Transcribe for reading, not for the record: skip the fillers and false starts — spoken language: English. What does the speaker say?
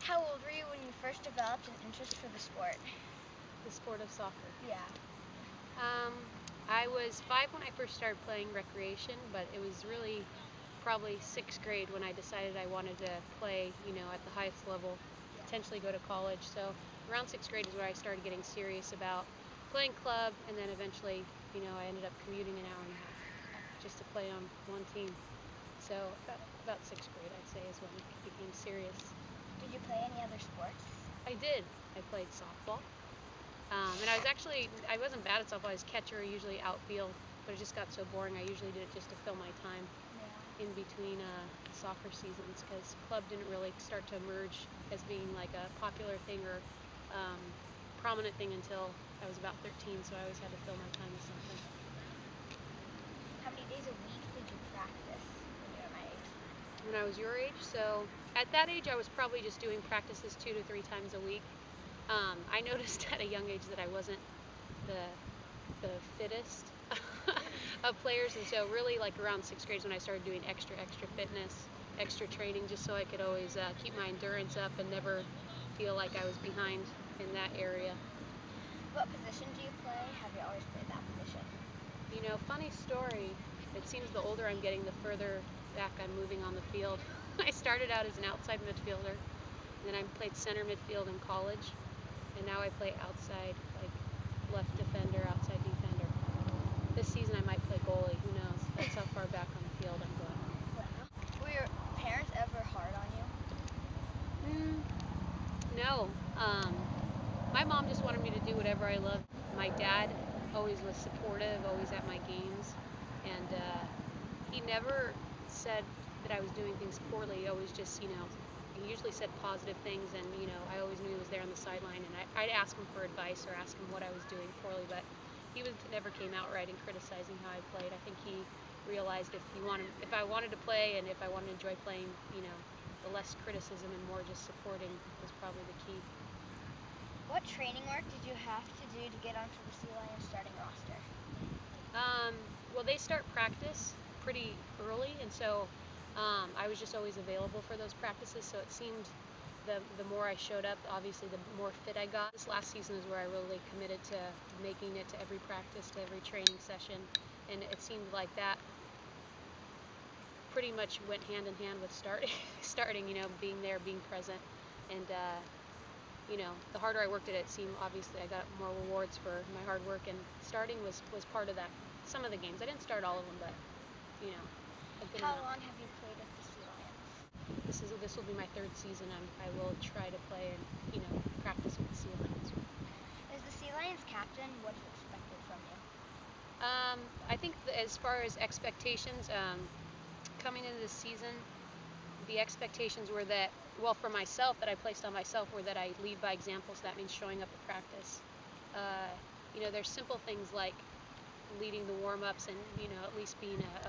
How old were you when you first developed an interest for the sport? The sport of soccer. Yeah. I was 5 when I first started playing recreation, but it was really probably 6th grade when I decided I wanted to play, at the highest level, potentially go to college. So around 6th grade is where I started getting serious about playing club, and then eventually, I ended up commuting an hour and a half just to play on one team. So about 6th grade, I'd say, is when it became serious. Did you play any other sports? I did. I played softball. And I wasn't bad at softball. I was catcher, usually outfield, but it just got so boring. I usually did it just to fill my time in between soccer seasons, because club didn't really start to emerge as being like a popular thing or prominent thing until I was about 13, so I always had to fill my time with something. How many days a week did you practice when you were my age? When I was your age? So at that age, I was probably just doing practices 2 to 3 times a week. I noticed at a young age that I wasn't the fittest of players, and so really like around 6th grade is when I started doing extra fitness, extra training, just so I could always keep my endurance up and never feel like I was behind in that area. What position do you play? Have you always played that position? Funny story, it seems the older I'm getting, the further back I'm moving on the field. I started out as an outside midfielder, then I played center midfield in college, and now I play outside, like left defender, outside defender. This season I might play goalie, who knows? That's how far back on the field I'm going. Wow. Were your parents ever hard on you? No. My mom just wanted me to do whatever I loved. My dad always was supportive, always at my games, and he never said that I was doing things poorly. He always just, he usually said positive things, and I always knew he was there on the sideline, and I'd ask him for advice or ask him what I was doing poorly, but he never came outright and criticizing how I played. I think he realized if I wanted to play and if I wanted to enjoy playing, the less criticism and more just supporting was probably the key. What training work did you have to do to get onto the SeaLions starting roster? Well, they start practice pretty early, and so I was just always available for those practices, so it seemed the more I showed up, obviously the more fit I got. This last season is where I really committed to making it to every practice, to every training session, and it seemed like that pretty much went hand in hand with starting, being there, being present, and the harder I worked at it, seemed obviously I got more rewards for my hard work, and starting was part of that. Some of the games, I didn't start all of them, but a good How amount. long have you played at the SeaLions? This will be my 3rd season. I will try to play and practice with the SeaLions. As the SeaLions captain, what is expected from you? I think as far as expectations, coming into this season, the expectations were that, well, for myself, that I placed on myself, were that I lead by example, so that means showing up at practice. There's simple things like leading the warm-ups and, at least being a